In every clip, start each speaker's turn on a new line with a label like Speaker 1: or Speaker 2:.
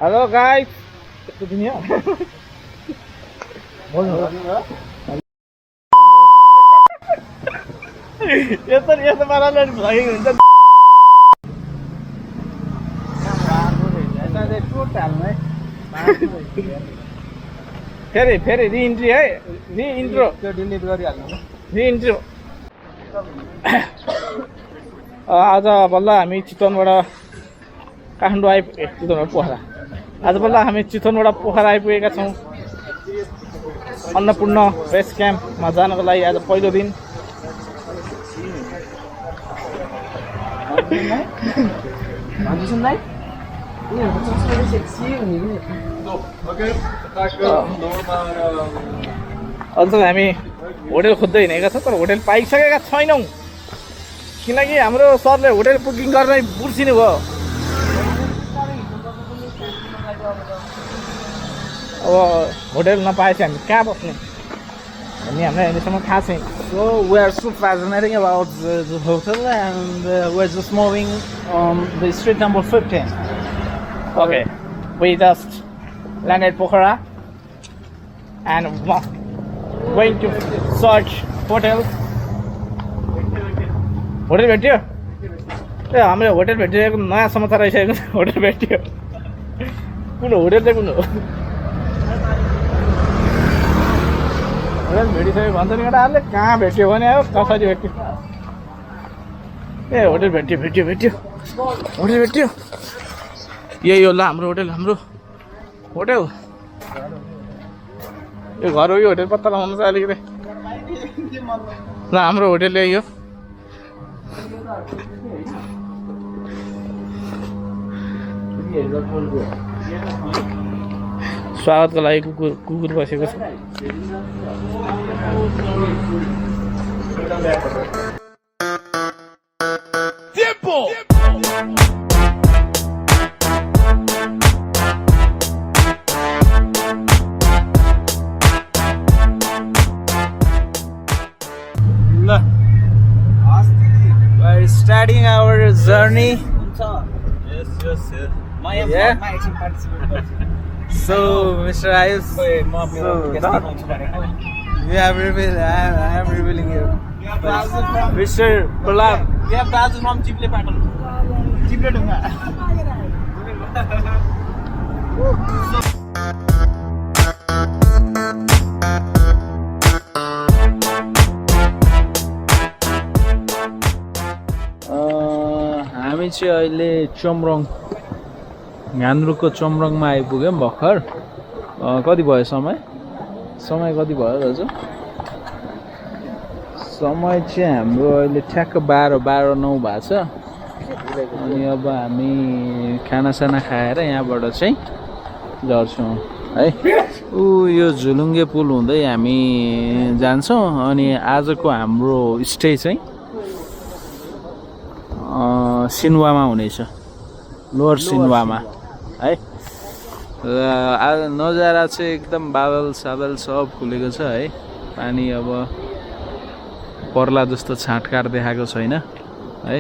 Speaker 1: Hello guys यस्तो दुनिया बोल्नु यस्तो पाराले भ्लगिङ हुन्छ फेरि फेरि रिइन्ट्री है रिइन्ट्रो त्यो डिलिट गरिहाल्नु रिइन्ट्रो आज बल्ल हामी चितवनबाट काठमाडौँ चितवनबाट पोखरा आज बल्ल हामी चितवनबाट पोखरा आइपुगेका छौँ अन्नपूर्ण बेस क्याम्पमा जानको लागि आज पहिलो दिन अन्त हामी होटेल खोज्दै हिँडेका छौँ तर होटेल पाइसकेका छैनौँ किनकि हाम्रो सरले होटेल बुकिङ गर्नै बिर्सिनु भयो अब होटेल नपाएपछि हामी कहाँ बस्ने भन्ने हामीलाई अहिलेसम्म थाहा छैन
Speaker 2: So we are so fascinating about the hotel, and we're just moving on the street number 15.
Speaker 1: Okay, we just landed Pokhara and going to search hotels. Hotel भेट्यो ए हाम्रो होटल भेटिरहेको नयाँ समाचार आइसकेको छ होटल भेट्यो कुन होटल चाहिँ कुन हो होटल भेटिसक्यो भन्छ नि केटाहरूले कहाँ भेट्यो भने अब कसरी भेट्यो ए होटल भेट्यो भेट्यो भेट्यो होटल भेट्यो यही हो ल हाम्रो होटल यो घर हो यो होटल पत्ता लगाउनु चाहिँ अलिकति ल हाम्रो होटल यही हो स्वागतको लागि कुकुर बसेको छ
Speaker 2: We're starting our journey.
Speaker 3: Yes.
Speaker 2: Yeah. So, Mr. Ayush, we have revealed. I am revealing you. Mr. Pralab.
Speaker 3: We have Raju from Chiple Patel.
Speaker 1: चिप्ले ढुङ्गा
Speaker 2: हामी चाहिँ अहिले चमरङ घान्द्रुकको चमरङमा आइपुग्यौँ भर्खर कति भयो समय कति भयो दाजु समय चाहिँ हाम्रो अहिले ठ्याक्क 12:09 भएको छ अनि अब हामी खानासाना खाएर यहाँबाट चाहिँ झर्छौँ है यो झुलुङ्गे पुल हुँदै हामी जान्छौँ अनि आजको हाम्रो स्टे चाहिँ सिन्वामा हुनेछ लोवर सिन्वामा है आज नजारा चाहिँ एकदम बादल सादल सब खुलेको छ है पानी अब पर्ला जस्तो छाँटकाट देखाएको छैन है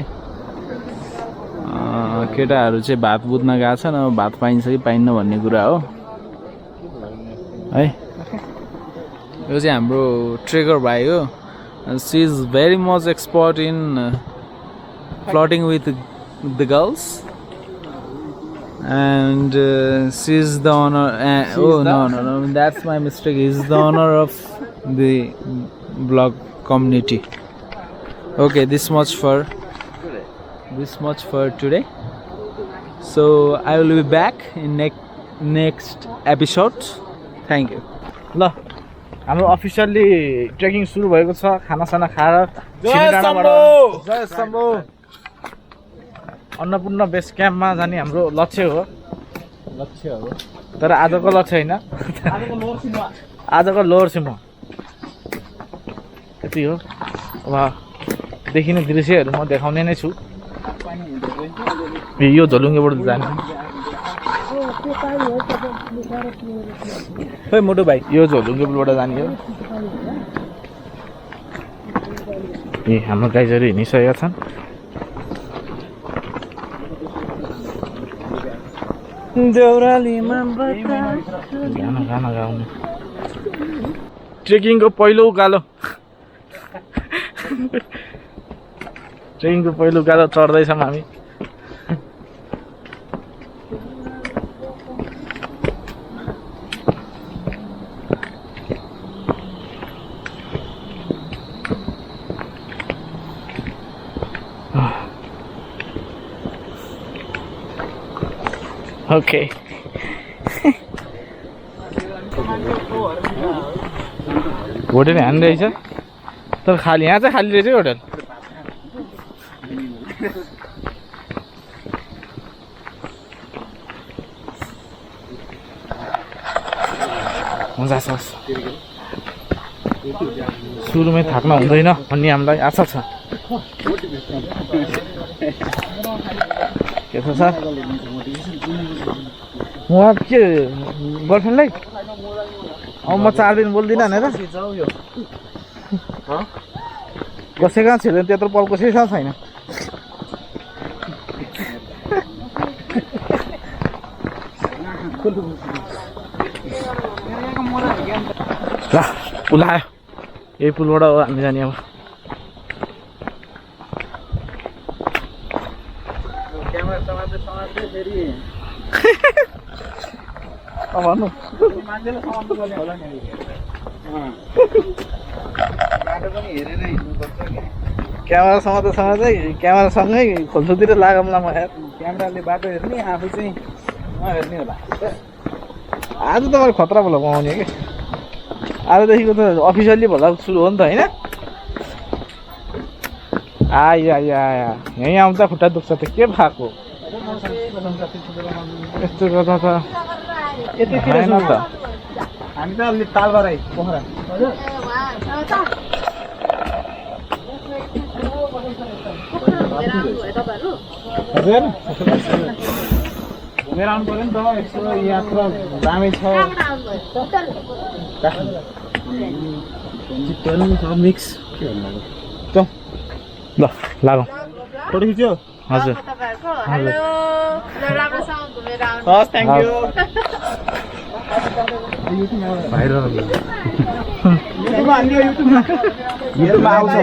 Speaker 2: केटाहरू चाहिँ भात बुझ्न गएको छन् अब भात पाइन्छ कि पाइन्न भन्ने कुरा हो है यो चाहिँ हाम्रो ट्रेकर भाइ हो she is very much expert in flirting with the girls and she is the owner no that's my mistake. He is the owner of the blog community. Okay, this much for today. So I will be back in next episode. Thank you.
Speaker 1: ल हाम्रो officially trekking सुरु भएको छ खानासाना खाएर जय Shambhu Annapurna base क्याम्पमा जाने हाम्रो लक्ष्य हो तर आजको लक्ष्य होइन आजको लोवर सिन्वा यति हो अब देखिने दृश्यहरू म देखाउने नै छु यो झोलुङ्गेबाट जाने खै मोटो भाइ यो झोलुङ्गेबाट जाने हो ए हाम्रो गाइजहरू हिँडिसकेका छन्
Speaker 2: देउरालीमा
Speaker 1: गाना गाना गाउने ट्रेकिङको पहिलो उकालो ट्रेकिङको पहिलो उकालो चढ्दैछौँ हामी ओके होटल हान्ने रहेछ तर खाली यहाँ चाहिँ खाली रहेछ होटल हुन्छ सुरुमै थाक्न हुँदैन भन्ने हामीलाई आशा छ के छ सर उहाँ के गर्लफ्रेन्डलाई अब म 4 दिन बोल्दिनँ भनेर कसै कहाँ छिर्दैन त्यत्रो पल कसैसँग छैन ल पुल आयो यही पुलबाट हो हामी जाने अब भन्नु क्यामेरासँग चाहिँ क्यामेरासँगै खोल्छुतिर लागौँला म यार
Speaker 2: क्यामेराले बाटो हेर्ने आफू चाहिँ नहेर्ने होला
Speaker 1: आज त मैले खतरा भला पाउने कि आजदेखिको त अफिसियल्ली भला सुरु हो नि त होइन आयो आयो आयो यहीँ आउँदा खुट्टा दुख्छ त के भएको यस्तो गर्दा त
Speaker 2: यतितिर
Speaker 1: त
Speaker 2: हामी त अलि तालबार पोखरा हजुर घुमेर आउनु पऱ्यो नि त यसो यात्रा दामी छ चित्तहरू छ मिक्स के भन्नु
Speaker 1: ल लागौँ
Speaker 2: फोटो खिच्यो
Speaker 1: हजुर
Speaker 2: हस् थ्याङ्क यू युट्युबमा आउँछ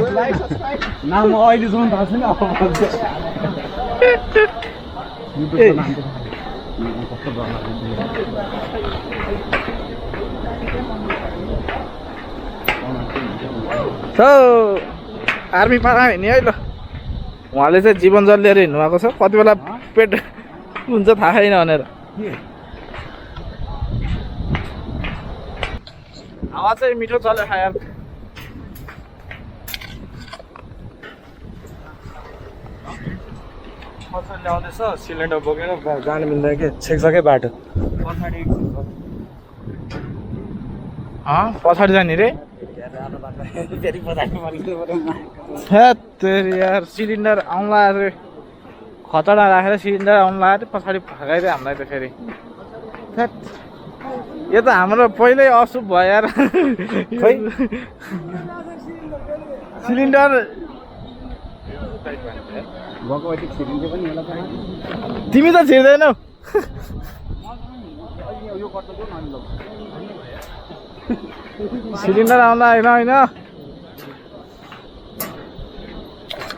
Speaker 2: नाम म अहिलेसम्म थाहा छैन
Speaker 1: आर्मी पारा हिँड्ने है ल उहाँले चाहिँ जीवन जल लिएर हिँड्नु भएको छ कति बेला पेट हुन्छ थाहा छैन भनेर हावा चाहिँ मिठो चल्यो खायो
Speaker 3: ल्याउँदैछ सिलिन्डर बोकेर जानु मिल्दैन कि छेक्छकै बाटो
Speaker 1: पछाडि जाने रे यार सिलिन्डर आउँला अरे खतडा राखेर सिलिन्डर आउँला अरे पछाडि फर्काइदियो हामीलाई त फेरि यो त हाम्रो पहिल्यै अशुभ भयो यार खै सिलिन्डर तिमी त छिर्दैनौ सिलिन्डर आउँला होइन होइन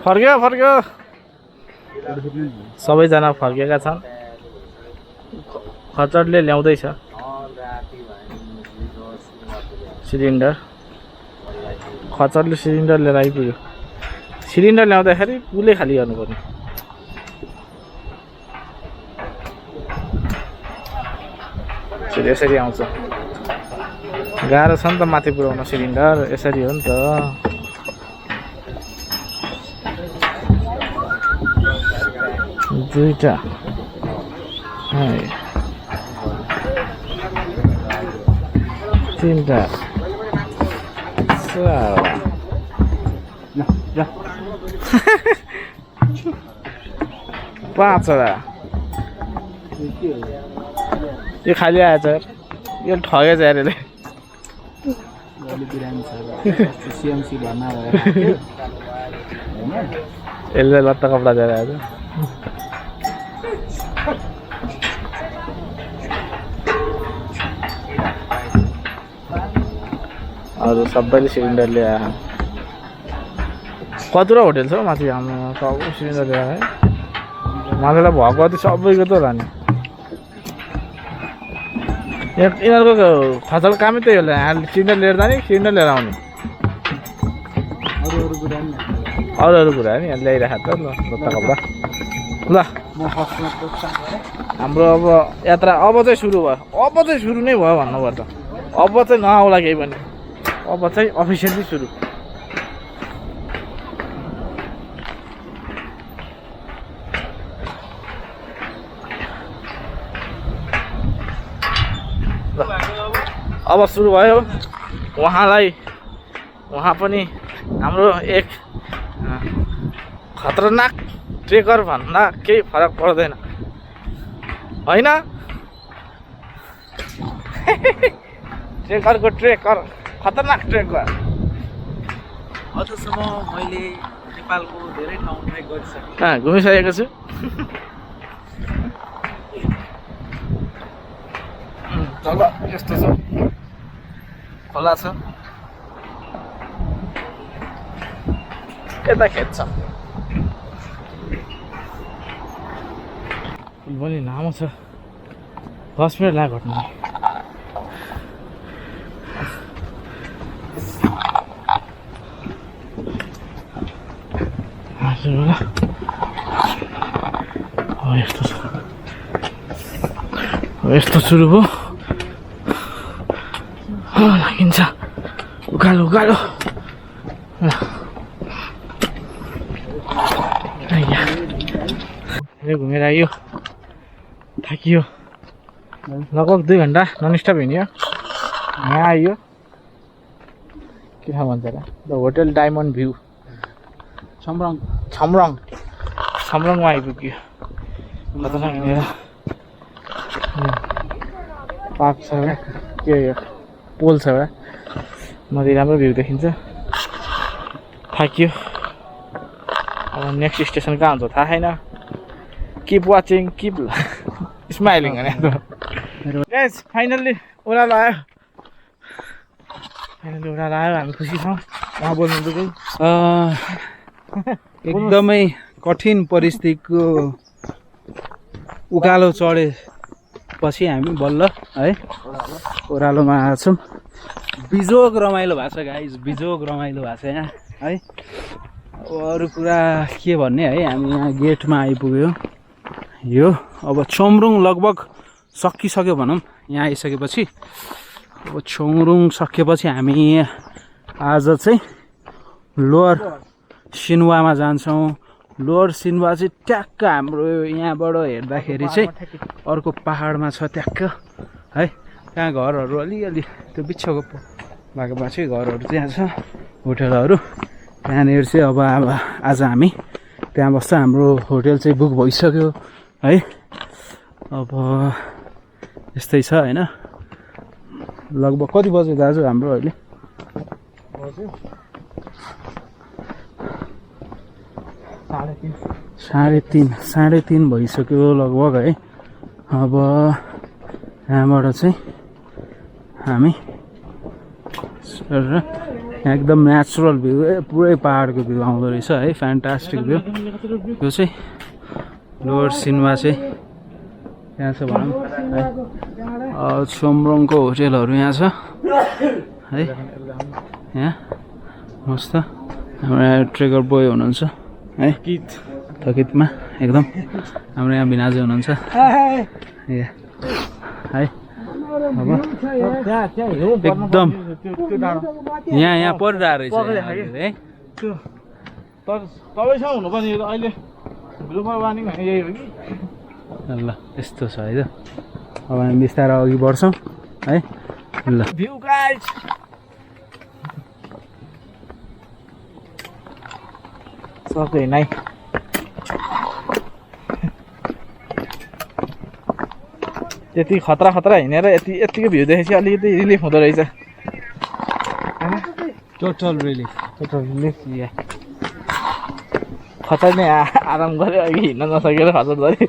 Speaker 1: फर्क्यो फर्क्यो सबैजना फर्केका छन् खचडले ल्याउँदैछ सिलिन्डर खचडले सिलिन्डर लिएर आइपुग्यो सिलिन्डर ल्याउँदाखेरि पुलै खाली गर्नुपर्ने यसरी आउँछ गाह्रो छ नि त माथि पुऱ्याउन सिलिन्डर यसरी हो नि त दुईटा तीनटा पाँचवटा यो खाली आएछ यो ठगेछ यार यसले लत्ता कपडा दिएर आएछ अरू सबैले सिलिन्डर ल्याएर कतिवटा होटेल छ हौ माथि हाम्रो सबै सिलिन्डर ल्याएर है माथिलाई भएको अति सबैको त होला नि यिनीहरूको खतल कामै त्यही होला सिलिन्डर लिएर जाने सिलिन्डर लिएर आउने अरू कुरा नि ल्याइराखेको त ल कता कपडा ल हाम्रो अब यात्रा अब चाहिँ सुरु नै भयो भन्नुपर्छ अब चाहिँ नआउला केही पनि अब चाहिँ अफिसियली सुरु अब सुरु भयो उहाँ पनि हाम्रो एक खतरनाक ट्रेकर भन्दा केही फरक पर्दैन होइन ट्रेकर खतरनाक ट्रेकर
Speaker 2: अझसम्म मैले नेपालको धेरै ठाउँ ट्रेक गरिसकेँ
Speaker 1: घुमिसकेको छु तल यस्तो छ खोला छ यता खेत छ पुल पनि लामो छ 10 मिनट लाग्यो घट्नु यस्तो सुरु भयो लागिन्छ उकालो घुमेर आइयो थाकियो लगभग 2 घन्टा नन स्टप हिँड्यो यहाँ आइयो के थाहा भन्छ र द होटल डायमन्ड भ्यू छमरङमा आइपुग्यो खतरनाक हिँडेर पार्क छ एउटा के यो पोल छ एउटा नदी राम्रो भ्यू देखिन्छ थाकियो अब नेक्स्ट स्टेसन कहाँ हुन्छ थाहा छैन किप वाचिङ किप स्माइलिङ भने गाइस फाइनल्ली ओह्रालो आयो हामी खुसी छौँ उहाँ बोल्नु केही
Speaker 2: एकदमै कठिन परिस्थितिको उकालो चढेपछि हामी बल्ल है ओह्रालोमा आएको छौँ बिजोग रमाइलो भएको छ गाइस बिजोग रमाइलो भएको छ यहाँ है अरू कुरा के भन्ने है हामी यहाँ गेटमा आइपुग्यो यो अब छोमरुङ लगभग सकिसक्यो भनौँ यहाँ आइसकेपछि अब छोमरुङ सकिएपछि हामी आज चाहिँ लोअर सिन्वामा जान्छौँ लोअर सिन्वा चाहिँ ट्याक्क हाम्रो यहाँबाट हेर्दाखेरि चाहिँ अर्को पहाडमा छ ट्याक्क है त्यहाँ घरहरू अलिअलि त्यो बिचको बाटोमा चाहिँ घरहरू त्यहाँ छ होटलहरू त्यहाँनिर चाहिँ अब आज हामी त्यहाँ बस्छ हाम्रो होटल चाहिँ बुक भइसक्यो है अब यस्तै छ होइन लगभग कति बज्यो दाजु हाम्रो अहिले 3:30 भइसक्यो लगभग है अब यहाँबाट चाहिँ हामी एकदम नेचुरल भ्यू पुरै पहाडको भ्यू आउँदो रहेछ है फ्यान्टास्टिक भ्यू यो चाहिँ लोअर सिन्वा चाहिँ यहाँ छ भनौँ है छोमरङको होटेलहरू यहाँ छ है यहाँ मस्त हाम्रो यहाँ ट्रेकर बोय हुनुहुन्छ है थकितमा एकदम हाम्रो यहाँ भिनाजु हुनुहुन्छ है अब एकदम यहाँ परिरहेको रहेछ है
Speaker 1: तपाईँसँग हुनुपर्ने अहिले ग्लोबल वार्मिङ भने यही हो कि
Speaker 2: ल यस्तो छ है त अब हामी बिस्तारै अघि बढ्छौँ है ल
Speaker 1: भ्यू गाइस सक्यो नै त्यति खतरा हिँडेर यतिको भ्यू देखेपछि अलिकति रिलिफ हुँदो रहेछ
Speaker 2: टोटल रिलिफ
Speaker 1: या खतर नै आराम गऱ्यो अघि हिँड्न नसकेर खतर गऱ्यो